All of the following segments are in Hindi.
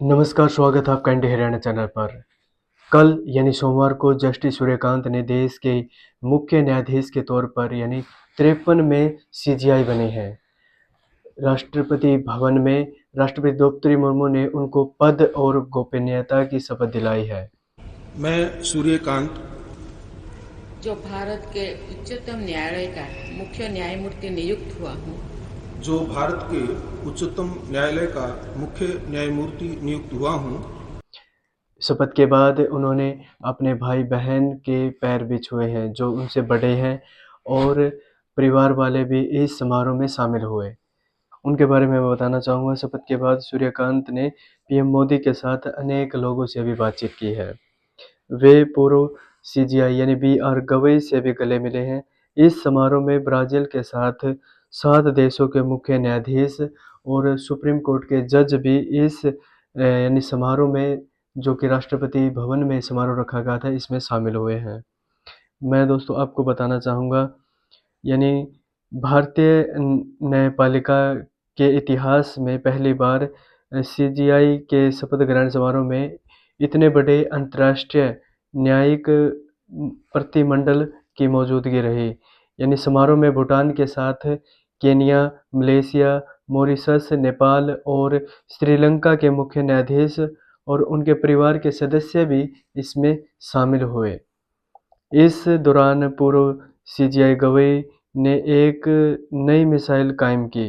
नमस्कार, स्वागत है आपका इंडी हरियाणा चैनल पर। कल यानी सोमवार को जस्टिस सूर्यकांत ने देश के मुख्य न्यायाधीश के तौर पर यानी 53 में सीजेआई बने हैं। राष्ट्रपति भवन में राष्ट्रपति द्रौपदी मुर्मू ने उनको पद और गोपनीयता की शपथ दिलाई है। मैं सूर्यकांत जो भारत के उच्चतम न्यायालय का मुख्य न्यायमूर्ति नियुक्त हुआ हूँ, जो भारत के उच्चतम न्यायालय का मुख्य न्यायमूर्ति नियुक्त हुआ हूँ। शपथ के बाद उन्होंने अपने भाई बहन के पैर भी छुए हैं जो उनसे बड़े हैं और परिवार वाले भी इस समारोह में शामिल हुए। उनके बारे में मैं बताना चाहूँगा। शपथ के बाद सूर्यकांत ने पीएम मोदी के साथ अनेक लोगों से भी बातचीत की है। वे पूर्व सीजेआई यानी बीआर गवई से भी गले मिले हैं। इस समारोह में ब्राज़ील के साथ 7 देशों के मुख्य न्यायाधीश और सुप्रीम कोर्ट के जज भी इस यानी समारोह में, जो कि राष्ट्रपति भवन में समारोह रखा गया था, इसमें शामिल हुए हैं। मैं दोस्तों आपको बताना चाहूँगा यानी भारतीय न्यायपालिका के इतिहास में पहली बार सीजेआई के शपथ ग्रहण समारोह में इतने बड़े अंतर्राष्ट्रीय न्यायिक प्रतिमंडल की मौजूदगी रही। यानी समारोह में भूटान के साथ केन्या, मलेशिया, मॉरिशस, नेपाल और श्रीलंका के मुख्य न्यायाधीश और उनके परिवार के सदस्य भी इसमें शामिल हुए। इस दौरान पूर्व सीजेआई गवई ने एक नई मिसाइल कायम की।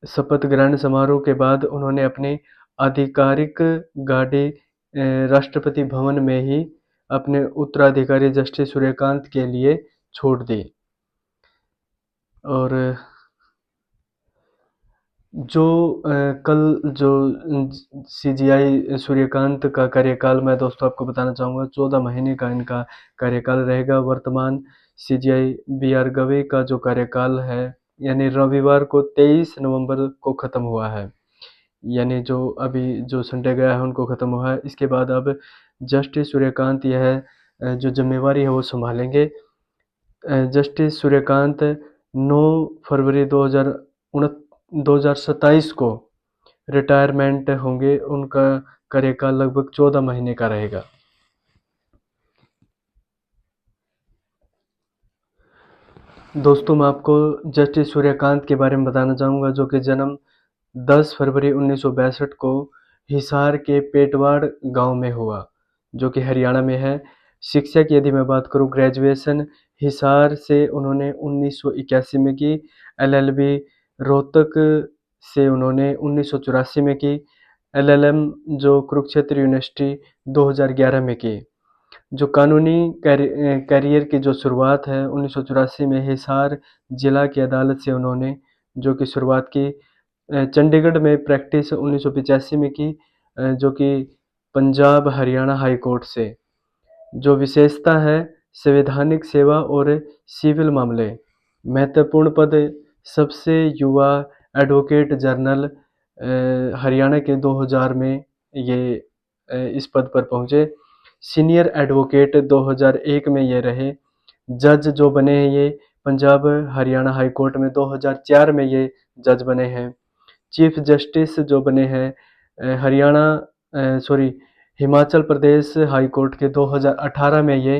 शपथ ग्रहण समारोह के बाद उन्होंने अपनी आधिकारिक गाड़ी राष्ट्रपति भवन में ही अपने उत्तराधिकारी जस्टिस सूर्यकांत के लिए छोड़ दी। और जो कल जो सीजेआई सूर्यकांत का कार्यकाल मैं दोस्तों आपको बताना चाहूँगा, 14 महीने का इनका कार्यकाल रहेगा। वर्तमान सीजेआई बीआर गवई का जो कार्यकाल है यानी रविवार को 23 नवंबर को ख़त्म हुआ है। यानी जो अभी जो संडे गया है उनको ख़त्म हुआ है। इसके बाद अब जस्टिस सूर्यकांत यह जो जिम्मेवारी है वो संभालेंगे। जस्टिस सूर्यकांत 9 फरवरी 2027 को रिटायरमेंट होंगे। उनका कार्यकाल लगभग 14 महीने का रहेगा। दोस्तों मैं आपको जस्टिस सूर्यकांत के बारे में बताना चाहूँगा, जो कि जन्म 10 फरवरी 1962 को हिसार के पेटवाड़ गांव में हुआ, जो कि हरियाणा में है। शिक्षा की यदि मैं बात करूं, ग्रेजुएशन हिसार से उन्होंने 1981 में की। एलएलबी रोहतक से उन्होंने 1984 में की। एलएलएम जो कुरुक्षेत्र यूनिवर्सिटी 2011 में की। जो कानूनी करियर की जो शुरुआत है 1984 में हिसार जिला की अदालत से उन्होंने जो कि शुरुआत की। चंडीगढ़ में प्रैक्टिस 1985 में की, जो कि पंजाब हरियाणा हाई कोर्ट से। जो विशेषता है संवैधानिक सेवा और सिविल मामले। महत्वपूर्ण पद सबसे युवा एडवोकेट जनरल हरियाणा के 2000 में ये इस पद पर पहुँचे। सीनियर एडवोकेट 2001 में ये रहे। जज जो बने हैं ये पंजाब हरियाणा हाई कोर्ट में 2004 में ये जज बने हैं। चीफ जस्टिस जो बने हैं हिमाचल प्रदेश हाई कोर्ट के 2018 में ये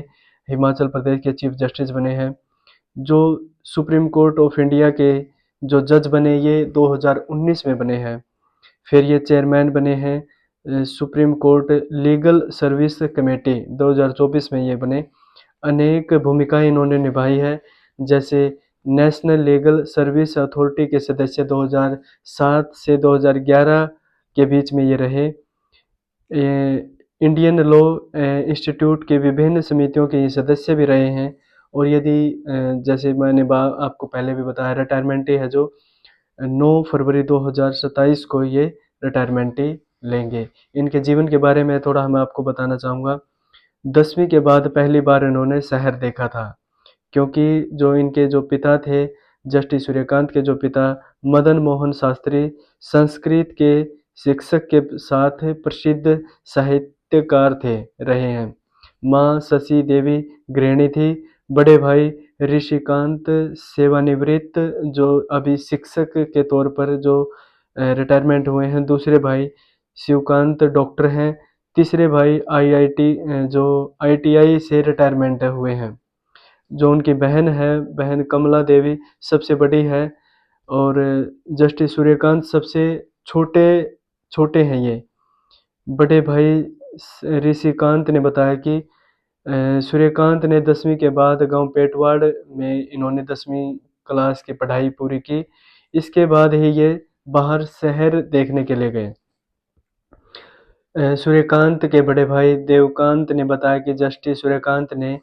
हिमाचल प्रदेश के चीफ जस्टिस बने हैं। जो सुप्रीम कोर्ट ऑफ इंडिया के जो जज बने ये 2019 में बने हैं। फिर ये चेयरमैन बने हैं supreme court legal service committee 2024 में ये बने। अनेक भूमिकाएं इन्होंने निभाई है, जैसे नेशनल लीगल सर्विस अथॉरिटी के सदस्य 2007 से 2011 के बीच में ये रहे। इंडियन लॉ इंस्टीट्यूट के विभिन्न समितियों के ये सदस्य भी रहे हैं। और यदि जैसे मैंने आपको पहले भी बताया, रिटायरमेंट है जो 9 फरवरी 2027 को ये रिटायरमेंट लेंगे। इनके जीवन के बारे में थोड़ा मैं आपको बताना चाहूँगा। 10वीं के बाद पहली बार इन्होंने शहर देखा था, क्योंकि जो इनके जो पिता थे, जस्टिस सूर्यकांत के जो पिता मदन मोहन शास्त्री संस्कृत के शिक्षक के साथ प्रसिद्ध साहित्यकार रहे हैं। माँ शशि देवी गृहिणी थी। बड़े भाई ऋषिकांत सेवानिवृत्त जो अभी शिक्षक के तौर पर जो रिटायरमेंट हुए हैं। दूसरे भाई शिवकांत डॉक्टर हैं। तीसरे भाई IIT से रिटायरमेंट हुए हैं। जो उनकी बहन कमला देवी सबसे बड़ी है और जस्टिस सूर्यकांत सबसे छोटे छोटे हैं ये। बड़े भाई ऋषिकांत ने बताया कि सूर्यकांत ने 10वीं के बाद गांव पेटवाड़ में इन्होंने 10वीं क्लास की पढ़ाई पूरी की। इसके बाद ही ये बाहर शहर देखने के लिए गए। सूर्यकांत के बड़े भाई देवकांत ने बताया कि जस्टिस सूर्यकांत ने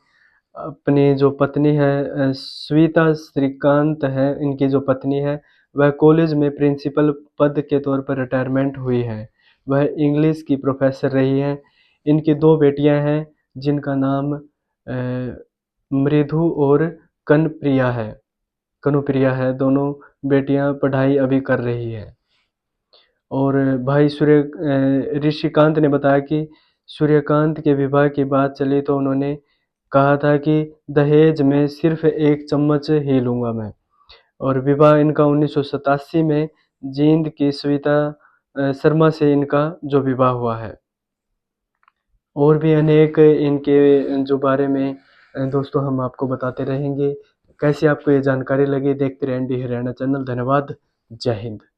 अपनी जो पत्नी है श्वेता श्रीकांत है, इनकी जो पत्नी है वह कॉलेज में प्रिंसिपल पद के तौर पर रिटायरमेंट हुई है। वह इंग्लिश की प्रोफेसर रही हैं। इनकी 2 बेटियां हैं जिनका नाम मृदु और कनुप्रिया है। दोनों बेटियां पढ़ाई अभी कर रही हैं। और भाई ऋषिकांत ने बताया कि सूर्यकांत के विवाह की बात चली तो उन्होंने कहा था कि दहेज में सिर्फ 1 चम्मच ही लूँगा मैं। और विवाह इनका 1987 में जींद की श्वेता शर्मा से इनका जो विवाह हुआ है। और भी अनेक इनके जो बारे में दोस्तों हम आपको बताते रहेंगे। कैसी आपको ये जानकारी लगी देखते रहें ND हरियाणा चैनल। धन्यवाद। जय हिंद।